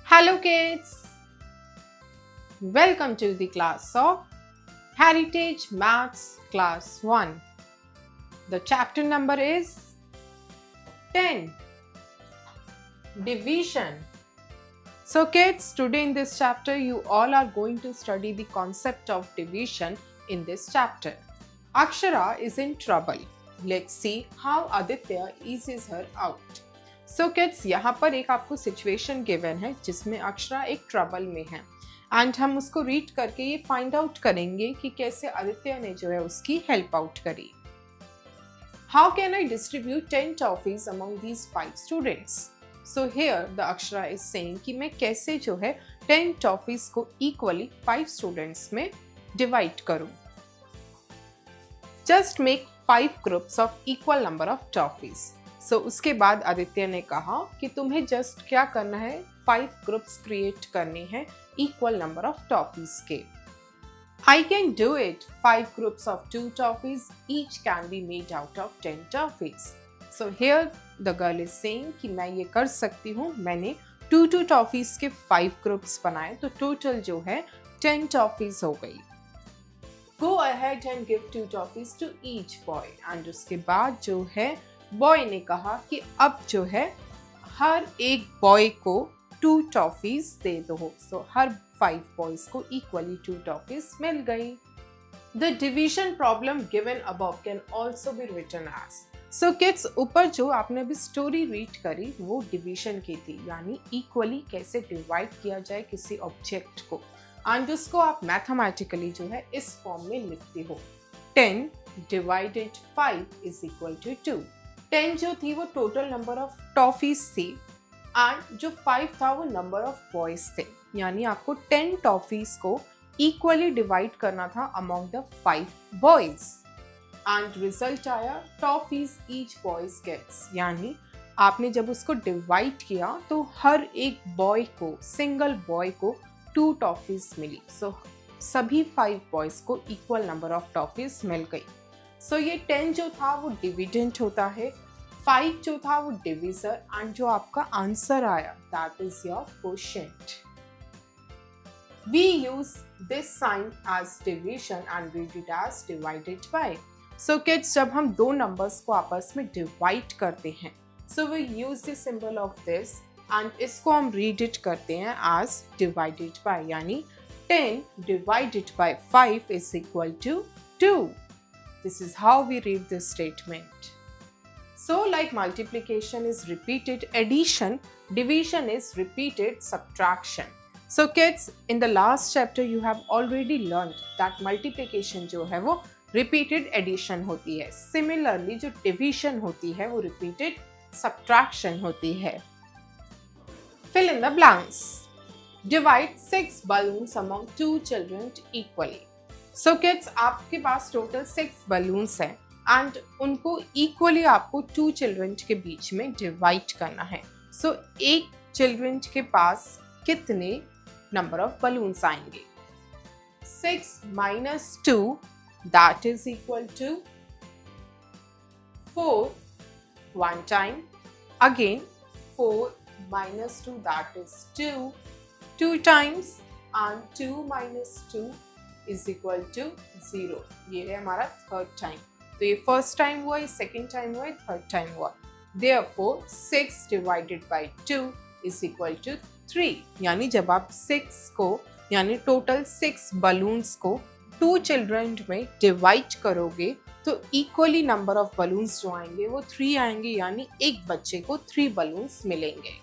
Hello kids, welcome to the class of Heritage Maths Class 1. The chapter number is 10, Division. So kids, today in this chapter you all are going to study the concept of division in this chapter. Akshara is in trouble. Let's see how Aditya eases her out. So kids, यहाँ पर एक आपको situation given है जिसमें अक्षरा एक trouble में है and हम उसको रीड करके ये फाइंड आउट करेंगे कि कैसे आदित्य ने जो है उसकी हेल्प आउट करी. How can I distribute 10 toffees among these 5 students? So here the Akshara is saying कि मैं कैसे जो है 10 toffees को equally 5 students में divide करूं. Just make 5 groups of equal number of toffees. So उसके बाद आदित्य ने कहा कि तुम्हें जस्ट क्या करना है, 5 ग्रुप्स क्रिएट करने हैं इक्वल नंबर ऑफ टॉफीज के. I can do it. 5 groups of 2 toffees each can be made out of 10 toffees. So here the girl is saying कि मैं ये कर सकती हूँ. मैंने 2 toffees के 5 ग्रुप्स बनाए तो टोटल जो है 10 toffees हो गई. Go ahead and give 2 toffees to each boy. And उसके बाद जो है बॉय ने कहा कि अब जो है हर एक बॉय को 2 टॉफीज दे दो. सो हर 5 बॉयज को इक्वली 2 टॉफीज मिल गई. The division problem given above can also be written as. So kids, ऊपर जो आपने अभी स्टोरी रीड करी वो डिवीजन की थी, यानी इक्वली कैसे डिवाइड किया जाए किसी ऑब्जेक्ट को, एंड उसको आप मैथमेटिकली जो है इस फॉर्म में लिखते हो. 10 डिवाइडेड 5 इज इक्वल टू 2. 10 जो थी वो टोटल नंबर ऑफ टॉफीज थी एंड जो 5 था वो नंबर ऑफ बॉयज थे, यानी आपको 10 टॉफीज को इक्वली डिवाइड करना था among the 5 boys and result आया टॉफीज ईच बॉयज गेट्स. यानी आपने जब उसको डिवाइड किया तो हर एक बॉय को, सिंगल बॉय को 2 टॉफीज मिली. सो सभी 5 बॉयज को इक्वल नंबर ऑफ टॉफीज मिल गई. सो ये 10 जो था वो डिविडेंट होता है, 5 जो था वो डिविजर, एंड जो आपका आंसर आया that is your quotient. We use this sign as division and read it as divided by. So kids, जब हम 2 नंबर्स को आपस में डिवाइड करते हैं so we use the symbol of this and इसको हम रीड इट करते हैं एज डिवाइडेड बाय, यानी 10 divided by 5 is equal to 2. This is how we read this statement. So like multiplication is repeated addition, division is repeated subtraction. So kids, in the last chapter you have already learned that multiplication जो है वो repeated addition होती है. Similarly जो division होती है वो repeated subtraction होती है. Fill in the blanks. Divide 6 balloons among 2 children equally. So kids, आपके पास टोटल 6 बलून्स हैं एंड उनको इक्वली आपको 2 चिल्ड्रन के बीच में डिवाइड करना है. सो एक चिल्ड्रन के पास कितने नंबर ऑफ बलून्स आएंगे? 6 minus 2 that is equal to 4 one time. Again 4 minus 2 that is 2 times, and 2 minus 2 is equal to 0. ये है हमारा थर्ड टाइम. तो ये फर्स्ट टाइम हुआ, ये सेकेंड टाइम हुआ, थर्ड टाइम हुआ. Therefore 6 divided by 2 is equal to 3. यानी जब आप 6 को, यानी टोटल 6 बलून्स को 2 चिल्ड्रन में डिवाइड करोगे तो इक्वली नंबर ऑफ बलून्स जो आएंगे वो 3 आएंगे, यानी एक बच्चे को 3 बलून्स मिलेंगे.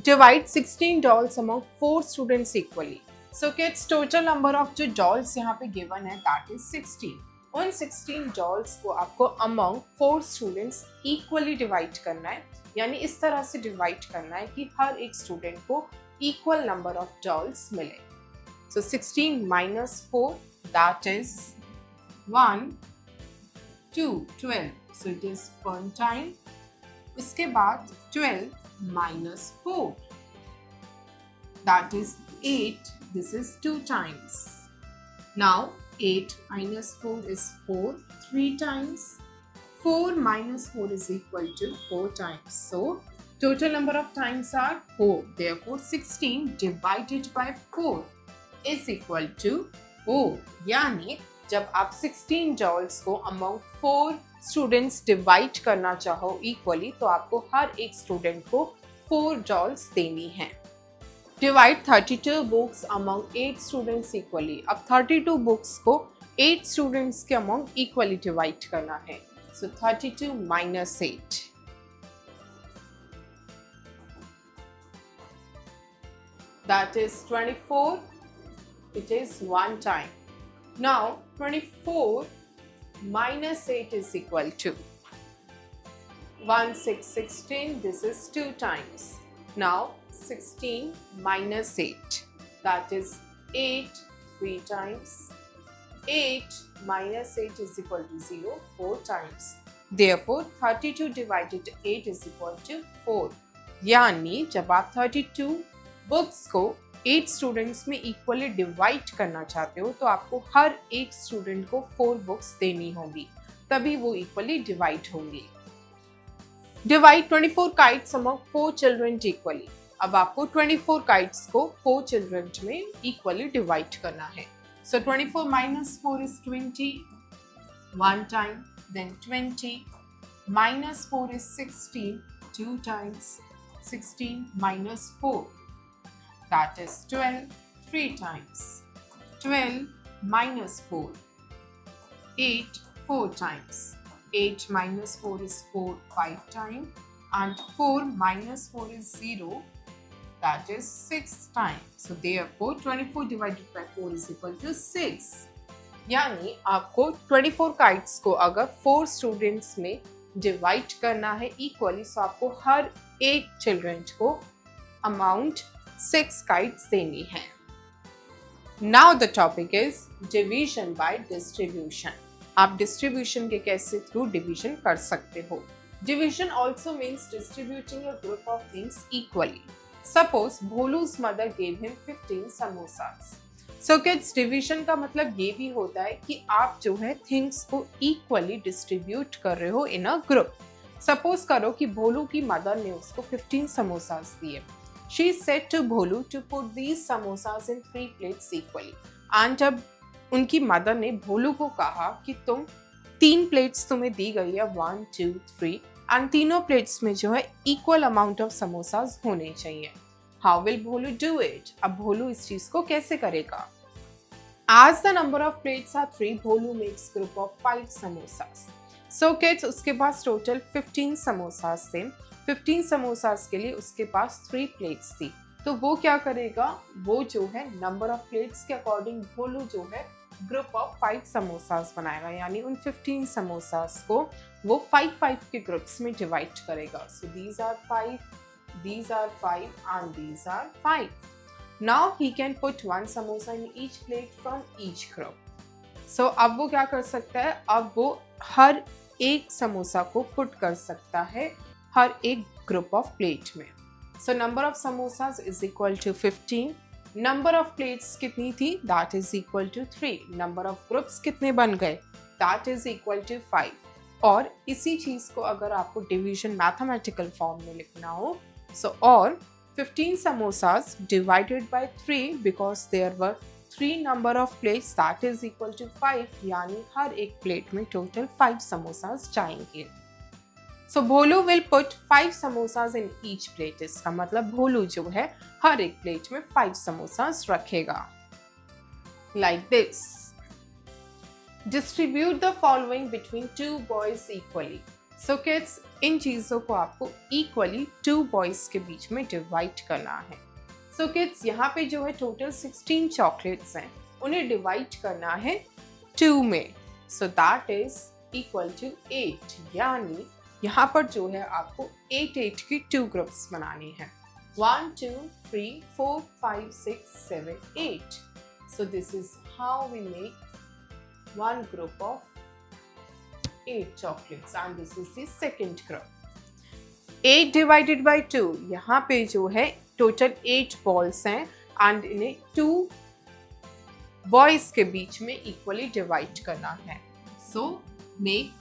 Divide 16 dolls among 4 students equally. So kids, total number of जो dolls यहाँ पे given है that is 16. उन 16 dolls को आपको among 4 students equally divide करना है, यानी इस तरह से divide करना है कि हर एक student को equal number of dolls मिले. So 16 minus 4 that is 1, 2, 12. So it is 1 time. इसके बाद 12 minus 4 that is 8. This is 2 times. Now 8 minus 4 is 4, 3 times. 4 minus 4 is equal to 4 times. So total number of times are 4. Therefore 16 divided by 4 is equal to 4. यानी जब आप 16 joules को among 4 students divide करना चाहो equally तो आपको हर एक student को 4 जॉल्स देनी है. Divide 32 books among 8 students equally. अब 32 books को 8 students के among equally divide करना है. So 32 minus 8. That is 24. It is one time. Now 24 minus 8 is equal to 1, 6, 16. This is 2 times. Now 16 minus 8. That is 8 3 times. 8 minus 8 is equal to 0 4 times. Therefore 32 divided 8 is equal to 4. यानी जब आप 32 books को 8 students में equally divide करना चाहते हो तो आपको हर एक स्टूडेंट को 4 बुक्स देनी होगी, तभी वो इक्वली डिवाइड होंगी. Divide 24 kites among 4 children equally. अब आपको 24 kites को 4 children में equally divide करना है. So 24 minus 4 is 20. One time. Then 20 minus 4 is 16. 2 times. 16 minus 4. That is 12. 3 times. 12 minus 4. 8 4 times. 8 minus 4 is 4 5 times, and 4 minus 4 is 0, that is 6 times. So therefore 24 divided by 4 is equal to 6. यानी आपको 24 kites को अगर 4 students में divide करना है equally तो आपको हर एक चिल्ड्रन को अमाउंट 6 kites देनी है. Now the topic is division by distribution. आप डिस्ट्रीब्यूशन के कैसे थ्रू डिवीजन कर सकते हो. Division also means distributing a group of things equally. Suppose Bholu's mother gave him 15 samosas. So kids division का मतलब ये भी होता है कि आप जो है थिंग्स को इक्वली डिस्ट्रीब्यूट कर रहे हो इन अ ग्रुप. सपोज करो कि भोलू की मदर ने उसको 15 समोसास दिए. She said to Bholu to put these samosas in 3 plates equally. And जब उनकी मदर ने भोलू को कहा कि तुम 3 प्लेट्स तुम्हें दी गई है 1 2 3 एंड तीनों प्लेट्स में जो है इक्वल अमाउंट ऑफ समोसास होने चाहिए. How will Bholu do it? अब भोलू इस चीज को कैसे करेगा? As the number of plates are 3 Bholu makes group of 5 samosas. So kids उसके पास टोटल 15 समोसास थे. 15 समोसास के लिए उसके पास 3 प्लेट्स थी. तो वो क्या करेगा, वो जो है नंबर ऑफ प्लेट्स के अकॉर्डिंग भोलू जो है ग्रुप ऑफ 5 समोसास बनाएगा. यानी उन 15 समोसास को वो 5 के ग्रुप्स में डिवाइड करेगा. So these are 5, these are 5 and these are 5. Now he can put 1 samosa in each plate from each group. So अब वो क्या कर सकता है, अब वो हर एक समोसा को पुट कर सकता है हर एक ग्रुप ऑफ प्लेट में. So number of samosas is equal to 15. Number of plates कितनी थी? That is equal to 3. Number of groups कितने बन गए? That is equal to 5. और इसी चीज़ को अगर आपको डिवीजन मैथमेटिकल फॉर्म में लिखना हो, so और 15 samosas divided by 3 because there were 3 number of plates that is equal to 5. यानी हर एक प्लेट में टोटल 5 समोसास जाएंगे. So Bholu will put 5 samosas in each plate. इसका मतलब भोलू जो है हर एक प्लेट में 5 समोसास रखेगा. Like this. Distribute the following between 2 boys equally. So kids, इन चीज़ों को आपको equally 2 boys के बीच में डिवाइड करना है. So kids, यहाँ पे जो है टोटल 16 चॉकलेट्स हैं, उन्हें डिवाइड करना है 2 में. So that is equal to 8. यानी यहाँ पर जो है आपको 8 की 2 ग्रुप्स बनानी है. 1 2 3 4 5 6 7 8. So this is how we make one group of 8 chocolates and this is the second group. 8 divided by 2. यहाँ पे जो है टोटल 8 बॉल्स हैं एंड इन्हें 2 बॉयज के बीच में इक्वली डिवाइड करना है. So make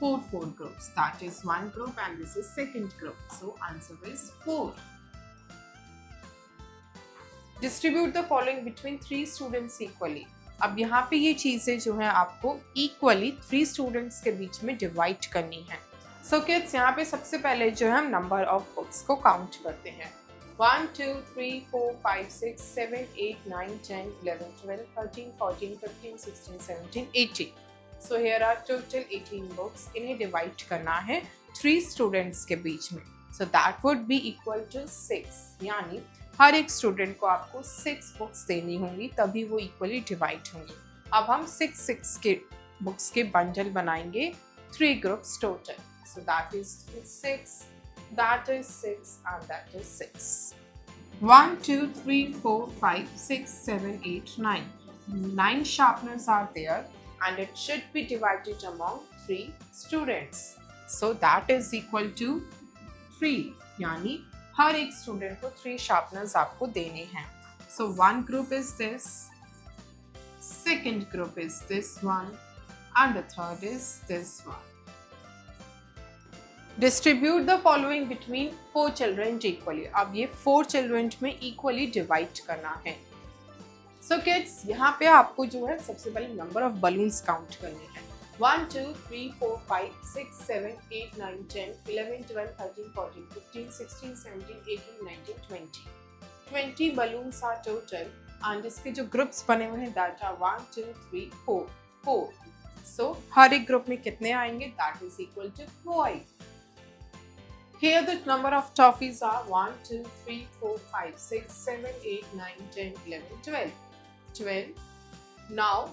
4 groups. That is one group and this is second group. So answer is 4. Distribute the following between 3 students equally. अब यहाँ पे ये चीजें जो है आपको इक्वली 3 स्टूडेंट्स के बीच में डिवाइड करनी है. सो किड्स, यहाँ पे सबसे पहले जो है हम नंबर ऑफ बुक्स को काउंट करते हैं. 1 2 3 4 5 6 7 8 9 10 11 12 13 14 15 16 17 18. So here are total 18 books. इन्हें डिवाइड करना है 3 स्टूडेंट्स के बीच में. So that would be equal to 6. यानी हर एक स्टूडेंट को आपको 6 बुक्स देनी होंगी, तभी वो इक्वली डिवाइड होंगी. अब हम 6 के बुक्स के बंडल बनाएंगे 3 groups total. So that is 6, that is 6 and that is 6. 1 2 3 4 5 6 7 8 9. 9 sharpeners are there and it should be divided among 3 students. So that is equal to 3. यानी हर एक स्टूडेंट को 3 sharpeners आपको देने हैं. So one group is this, second group is this one and the third is this one. Distribute the following between 4 children equally. अब ये 4 children में equally divide करना है. So kids, यहाँ पे आपको जो है सबसे पहले number of balloons count करने हैं. 1 2 3 4 5 6 7 8 9 10 11 12 13 14 15 16 17 18 19 20. 20 balloons are total and इसके जो groups बने हुए हैं that are 1 2 3 4 4. So हर एक group में कितने आएंगे? That is equal to 5. Here the number of toffees are 1 2 3 4 5 6 7 8 9 10 11 12. 12. Now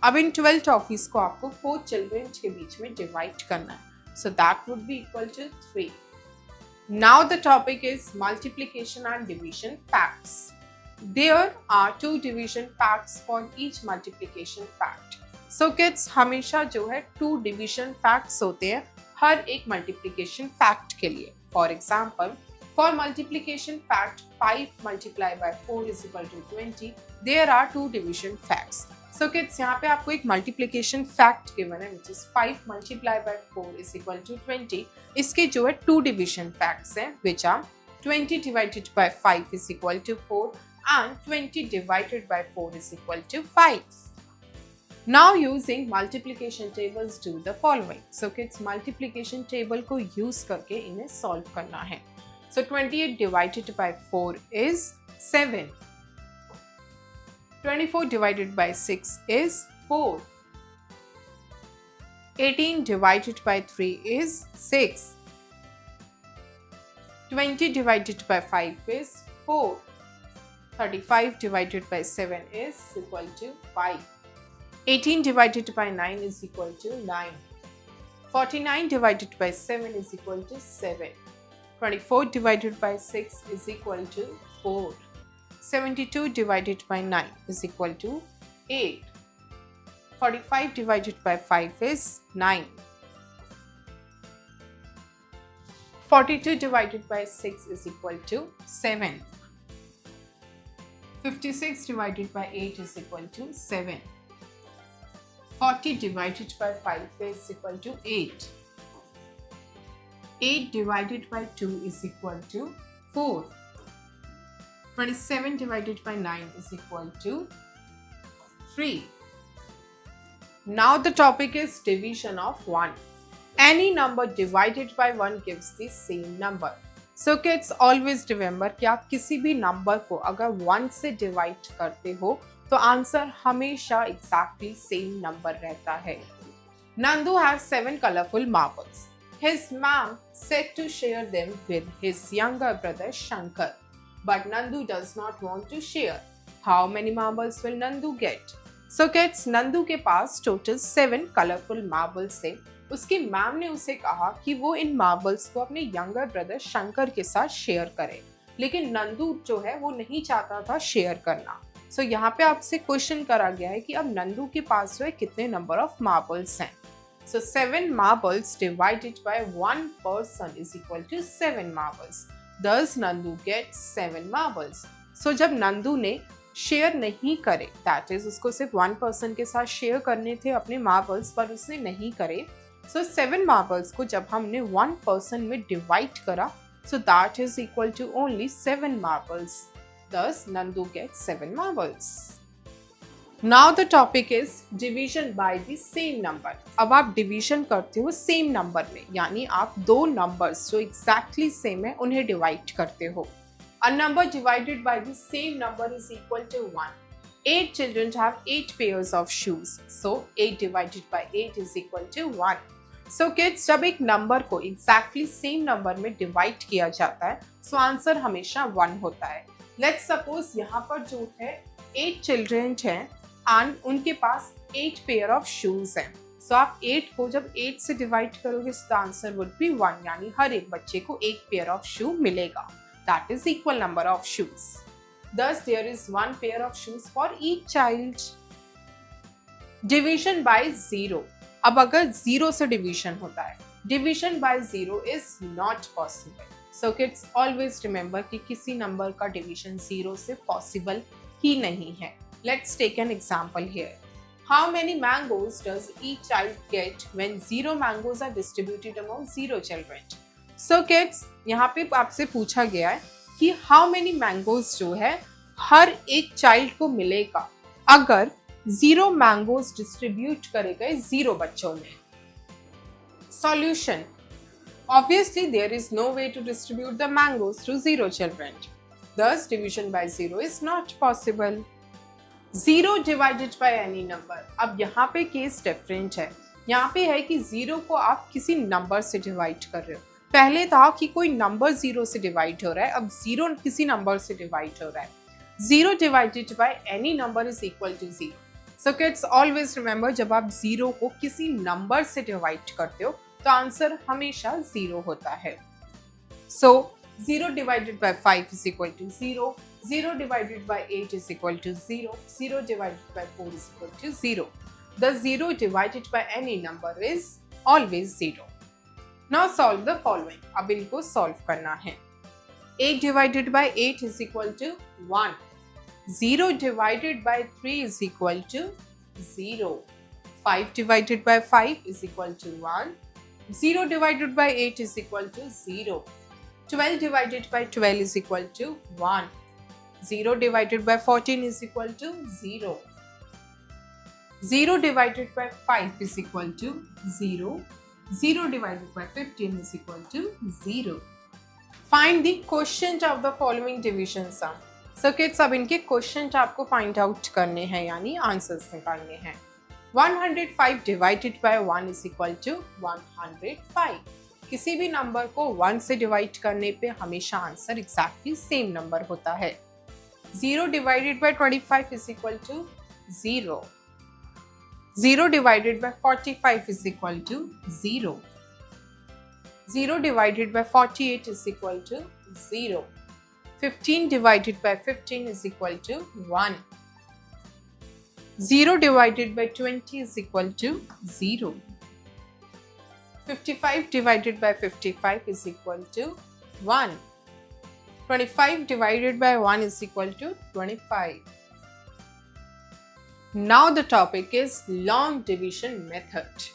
अब इन 12 टॉफीज को आपको 4 चिल्ड्रन के बीच में डिवाइड करना है. So that would be equal to 3. Now the topic is multiplication and division facts. There are 2 division facts for each multiplication fact. So kids, हमेशा जो है 2 division facts होते हैं हर एक multiplication fact के लिए. For example, for multiplication fact 5 multiplied by 4 is equal to 20, there are 2 division facts. So kids, यहाँ पे आपको एक multiplication fact given है which is 5 multiplied by 4 is equal to 20. इसके जो है 2 division facts हैं which are 20 divided by 5 is equal to 4 and 20 divided by 4 is equal to 5. Now using multiplication tables do the following. So kids, multiplication table को use करके इन्हें solve करना है. So 28 divided by 4 is 7. 24 divided by 6 is 4. 18 divided by 3 is 6. 20 divided by 5 is 4. 35 divided by 7 is equal to 5. 18 divided by 9 is equal to 9. 49 divided by 7 is equal to 7. 24 divided by 6 is equal to 4. 72 divided by 9 is equal to 8. 45 divided by 5 is 9. 42 divided by 6 is equal to 7. 56 divided by 8 is equal to 7. 40 divided by 5 is equal to 8. 8 divided by 2 is equal to 4. 27 divided by 9 is equal to 3. Now the topic is division of 1. Any number divided by 1 gives the same number. So kids, always remember कि आप किसी भी number को अगर 1 से divide करते हो तो आंसर हमेशा exactly same number रहता है. Nandu has 7 colorful marbles. His mom said to share them with his younger brother Shankar. But Nandu does not want to share. How many marbles will Nandu get? So kids, Nandu के पास total 7 colorful marbles थे. उसकी ma'am ने उसे कहा कि वो इन marbles को अपने यंगर ब्रदर शंकर के साथ शेयर करे, लेकिन नंदू जो है वो नहीं चाहता था शेयर करना. सो यहाँ पे आपसे क्वेश्चन करा गया है कि अब नंदू के पास जो है कितने नंबर ऑफ मार्बल्स हैं. So 7 marbles divided by 1 person is equal to 7 marbles. Thus Nandu get 7 marbles. So जब नंदू ने शेयर नहीं करे, दैट इज उसको सिर्फ 1 पर्सन के साथ शेयर करने थे अपने मार्बल्स, पर उसने नहीं करे, So 7 marbles को जब हमने 1 person में divide करा, so that is equal to only 7 marbles. Thus, Nandu gets 7 marbles. Now the topic is division by the same number. अब आप division करते हो same number में, यानी आप दो numbers जो exactly same है उन्हें divide करते हो. A number divided by the same number is equal to 1. 8 children have 8 pairs of shoes. So 8 divided by 8 is equal to 1. So kids, जब एक number को exactly same number में divide किया जाता है, so answer हमेशा 1 होता है. Let's suppose यहाँ पर जो है 8 children हैं and उनके पास 8 pair of shoes हैं. So आप 8 को जब 8 से divide करोगे, so the answer would be 1. यानी हर एक बच्चे को एक pair of shoe मिलेगा. That is equal number of shoes. Thus, there is 1 pair of shoes for each child. Division by 0. अब अगर 0 से division होता है, division by 0 is not possible. So kids, always remember कि किसी number का division 0 से possible ही नहीं है. Let's take an example here. How many mangoes does each child get when 0 mangoes are distributed among 0 children? So kids, यहाँ पे आपसे पूछा गया है कि how many mangoes जो है हर एक child को मिलेगा अगर 0 mangoes distribute करे गए 0 बच्चों में. Solution. Obviously, there is no way to distribute the mangoes to 0 children. Thus, division by 0 is not possible. 0 divided by any number. अब यहाँ पे केस डिफरेंट है. यहाँ पे है कि 0 को आप किसी नंबर से डिवाइड कर रहे हो. पहले था कि कोई नंबर 0 से डिवाइड हो रहा है, अब 0 किसी नंबर से डिवाइड हो रहा है. 0 divided by any number is equal to 0. So kids, always remember जब आप 0 को किसी नंबर से डिवाइड करते हो तो आंसर हमेशा 0 होता है. So 0 divided by 5 is equal to 0. 0 divided by 8 is equal to 0. 0 divided by 4 is equal to 0. The 0 divided by any number is always 0. Now solve the following. अब इनको solve करना है. 8 divided by 8 is equal to 1. 0 divided by 3 is equal to 0. 5 divided by 5 is equal to 1. 0 divided by 8 is equal to 0. 12 divided by 12 is equal to 1. 0 divided by 14 is equal to 0. 0 divided by 5 is equal to 0. 0 divided by 15 is equal to 0. Find the quotient of the following division sum. So kids, अब इनके quotient आपको find out करने हैं, यानी answers निकालने हैं. 105 divided by 1 is equal to 105. किसी भी नंबर को 1 से डिवाइड करने पे हमेशा आंसर एग्जैक्टली सेम नंबर होता है. 0 divided by 25 is equal to 0. 0 divided by 45 is equal to 0. 0 divided by 48 is equal to 0. 15 divided by 15 is equal to 1. 0 divided by 20 is equal to 0. 55 divided by 55 is equal to 1. 25 divided by 1 is equal to 25. Now the topic is long division method.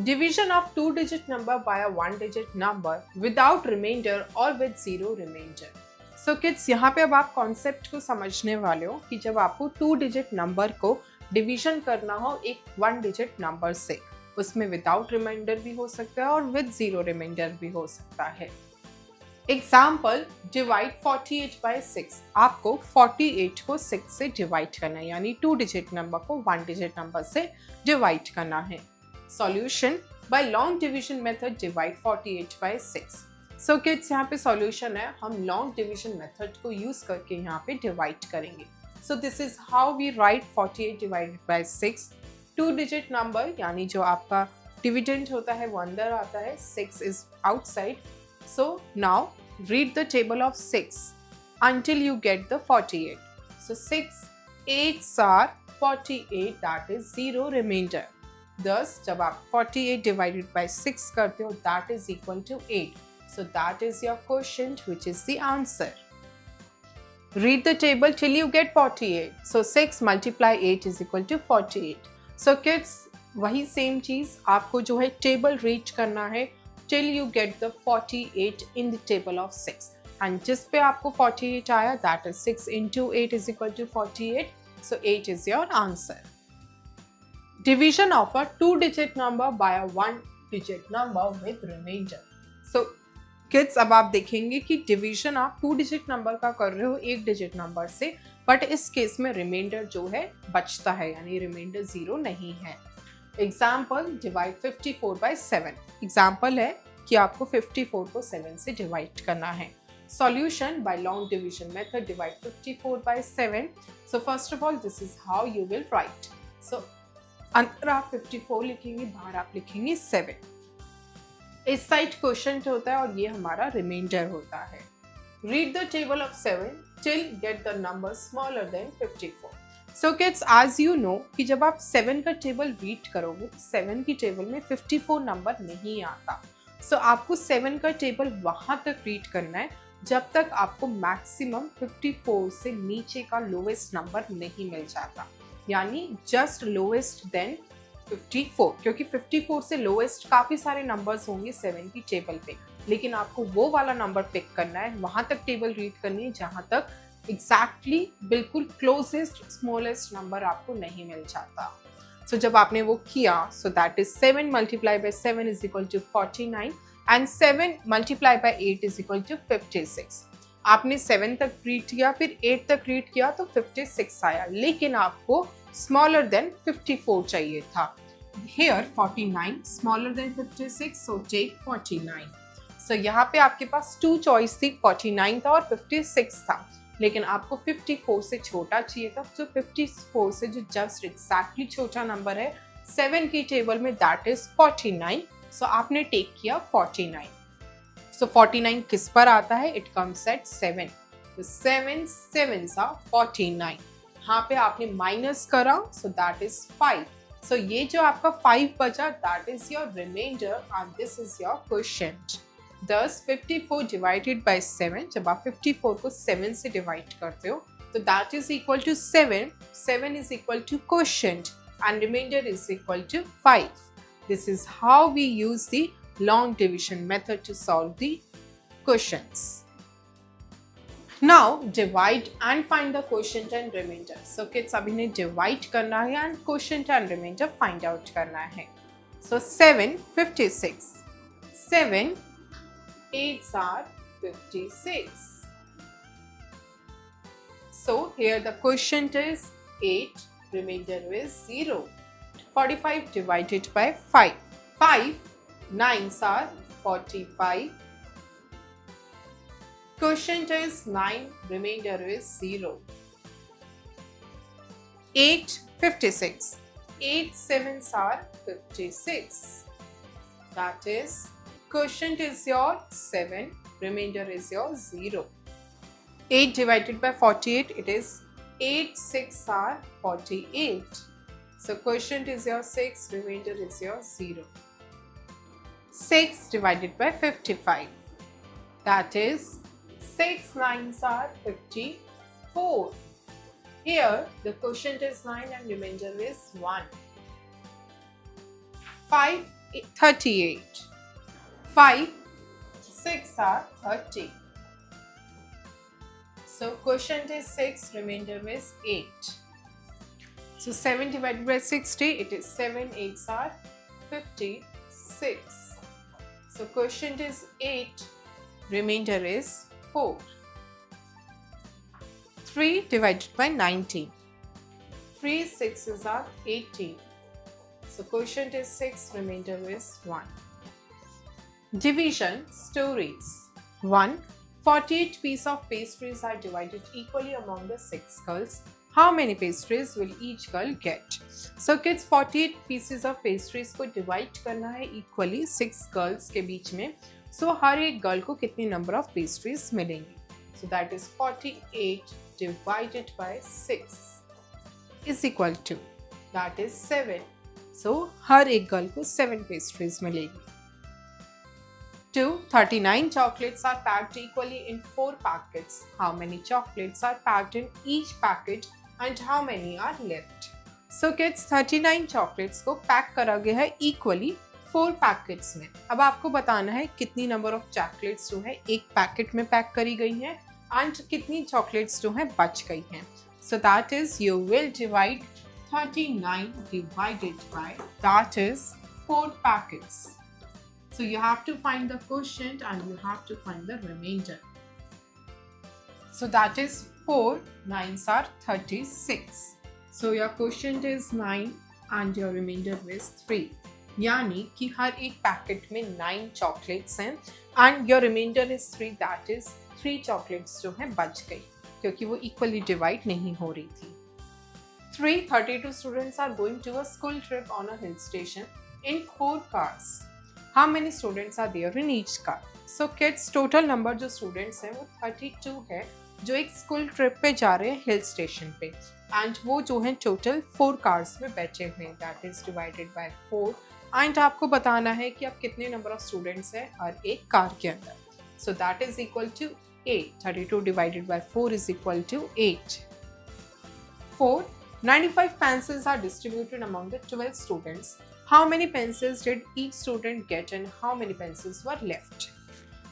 Division of 2-digit number by a 1-digit number without remainder or with 0 remainder. So kids, यहाँ पे अब आप concept को समझने वाले हो कि जब आपको 2-digit नंबर को डिवीजन करना हो एक 1-digit नंबर से, उसमें विदाउट रिमाइंडर भी हो सकता है और विद 0 रिमाइंडर भी हो सकता है. Example, divide 48 by 6. आपको 48 को 6 से डिवाइड करना है, यानी 2-digit नंबर को 1-digit नंबर से डिवाइड करना है. Solution, by long division method divide 48 by 6. So kids, यहाँ पे सॉल्यूशन है, हम लॉन्ग डिवीजन मेथड को यूज करके यहाँ पे डिवाइड करेंगे. So this is how we write 48 divided by 6. 2-digit number यानी जो आपका डिविडेंड होता है वो अंदर आता है, 6 is outside. So now read the table of 6 until you get the 48. So 6 8s are 48, that is 0 remainder. Thus जब आप 48 divided by 6 करते हो, that is equal to 8. So that is your quotient, which is the answer. Read the table till you get 48. So 6 multiply 8 is equal to 48. So kids, वही same चीज आपको जो है table reach करना है till you get the 48 in the table of 6 and जिस पे आपको 48 आया that is 6 into 8 is equal to 48, so 8 is your answer. Division of a two-digit number by a one-digit number with remainder. So kids, अब आप देखेंगे कि division आप 2 digit number का कर रहे हो 1 डिजिट नंबर से, बट इस केस में रिमाइंडर जो है बचता है, यानी रिमाइंडर 0 नहीं है. Example, divide 54 by 7. एग्जाम्पल है कि आपको 54 को 7 से डिवाइड करना है. Solution by long division method, divide 54 by 7. So first of all, this is how you will write. So अंदर आप 54 लिखेंगे, बाहर आप लिखेंगे 7. इस साइड क्वोशिएंट होता है और ये हमारा रिमाइंडर होता है. Read the table of 7 till get the number smaller than 54. So kids, as you know कि जब आप 7 का टेबल रीड करोगे तो 7 की टेबल में 54 नंबर नहीं आता. So आपको 7 का टेबल वहां तक रीड करना है जब तक आपको मैक्सिमम 54 से नीचे का लोएस्ट नंबर नहीं मिल जाता, यानी जस्ट लोएस्ट देन 54, क्योंकि 54 से लोएस्ट काफ़ी सारे नंबर्स होंगे 7 की टेबल पे, लेकिन आपको वो वाला नंबर पिक करना है, वहाँ तक टेबल रीड करनी है जहाँ तक एग्जैक्टली बिल्कुल क्लोजेस्ट स्मॉलेस्ट नंबर आपको नहीं मिल जाता. सो जब आपने वो किया, so that is 7 multiply by 7 is equal to 49 and 7 multiply by 8 is equal to 56. आपने 7 तक रीड किया, फिर 8 तक रीड किया तो 56 आया, लेकिन आपको स्मॉलर देन 54 चाहिए था. Here 49 smaller than 56, so take 49. So यहाँ पे आपके पास 2 चॉइस थी, 49 था और 56 था, लेकिन आपको 54 से छोटा चाहिए था. तो 54 से जो जस्ट एग्जैक्टली छोटा नंबर है 7 की टेबल में दैट इज 49. सो आपने टेक किया 49. सो 49 किस पर आता है? It comes at 7. तो 7 7s are 49. यहाँ पे आपने माइनस करा, सो दैट इज 5. सो ये जो आपका 5 बचा that is your remainder and this is your quotient. Thus 54 divided by 7, जब आप 54 को 7 से डिवाइड करते हो तो that is equal to 7. 7 is equal to quotient and remainder is equal to 5. This is how we use the long division method to solve the quotients. Now divide and find the quotient and remainder. So kids, अभी ने divide करना है and quotient and remainder find out करना है. So 7 56. 7 8s are 56. So here the quotient is 8, remainder is 0. 45 divided by 5. 5 9s are 45. Quotient is 9, remainder is 0. 8 56. 8 7s are 56. That is quotient is your 7, remainder is your 0. 8 divided by 48, it is 8 6 are 48. So quotient is your 6, remainder is your 0. 6 divided by 55, that is 6 9s are 54. Here the quotient is 9 and remainder is 1. 5 38. 5 6 are 30. So quotient is 6, remainder is 8. So 7 divided by 60, it is 7 8s are 56. So quotient is 8, remainder is 4. 3 divided by 19. 3 6s are 18. So quotient is 6, remainder is 1. Division stories. 1. 48 pieces of pastries are divided equally among the 6 girls. How many pastries will each girl get? So kids, 48 pieces of pastries को divide करना है equally 6 girls के बीच में. So हर एक girl को कितनी number of pastries मिलेंगी? So that is 48 divided by 6 is equal to, that is 7. So हर एक girl को 7 pastries मिलेगी. 2. 39 chocolates are packed equally in 4 packets. How many chocolates are packed in each packet and how many are left? So kids 39 chocolates को pack करा गया है equally 4 packets में। अब आपको बताना है कितनी नंबर ऑफ चॉकलेट्स जो है एक पैकेट में पैक करी गई है एंड कितनी चॉकलेट्स जो है बच गई हैं। सो that is you will divide 39 divided by that is 4 packets. So you have to find the quotient and you have to find the remainder. So that is 4 9s are 36. So your quotient is 9 and your remainder is 3. यानी कि हर एक packet में 9 chocolates हैं and your remainder is 3 that is 3 chocolates जो है बच गई क्योंकि वो इक्वली डिवाइड नहीं हो रही थी। 32 students are going to a school trip on a hill station in 4 cars. How many students are there in each car? So kids total number जो students हैं वो 32 है जो एक स्कूल ट्रिप पे जा रहे हैं हिल स्टेशन पे एंड वो जो है टोटल 4 कार्स में बैठे हुए हैं that is divided by 4 and आपको बताना है कि अब कितने नंबर ऑफ स्टूडेंट्स हैं हर एक कार के अंदर। So that is equal to 8। 32 divided by 4 is equal to 8। 4 95 pencils are distributed among the 12 students. How many pencils did each student get and how many pencils were left?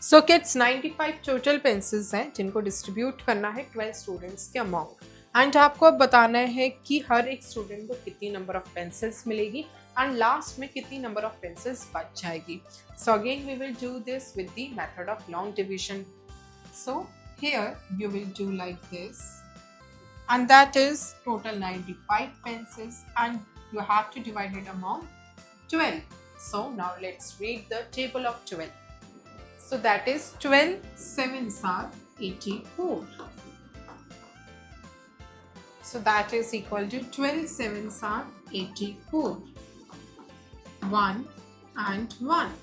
So kids 95 total pencils हैं जिनको distribute करना है 12 students के amount and आपको अब बताना है कि हर एक स्टूडेंट को कितनी नंबर ऑफ पेंसिल्स मिलेगी एंड लास्ट में कितनी नंबर ऑफ पेंसिल्स बच जाएगी। So again we will do this with the method of long division. So here you will do like this and that is total 95 pencils and you have to divide it among 12. So now let's read the table of 12. So that is 12 7s are 84. So that is equal to 12 7s are 84. 1 and 1.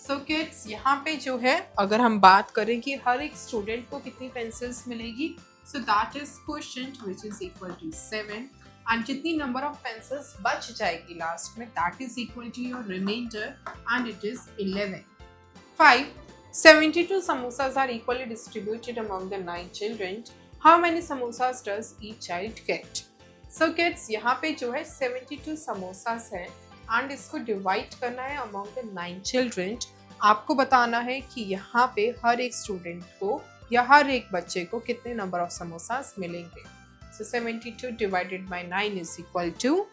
So kids यहाँ पे जो है अगर हम बात करें कि हर एक स्टूडेंट को कितनी पेंसिल्स मिलेगी, so that is quotient which is equal to 7 and जितनी number of pencils बच जाएगी लास्ट में that is equal to your remainder and it is 11. 5 72 samosas are equally distributed among the 9 children. How many samosas does each child get? So kids यहाँ पे जो है 72 samosas हैं and इसको divide करना है among the 9 children. आपको बताना है कि यहाँ पे हर एक स्टूडेंट को या हर एक बच्चे को कितने नंबर ऑफ समोसास मिलेंगे। So 72 divided by 9 is equal to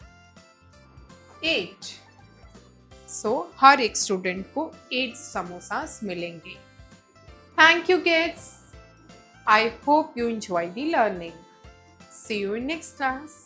8। So हर एक स्टूडेंट को 8 समोसास मिलेंगे। Thank you kids. I hope you enjoy the learning. See you in next class.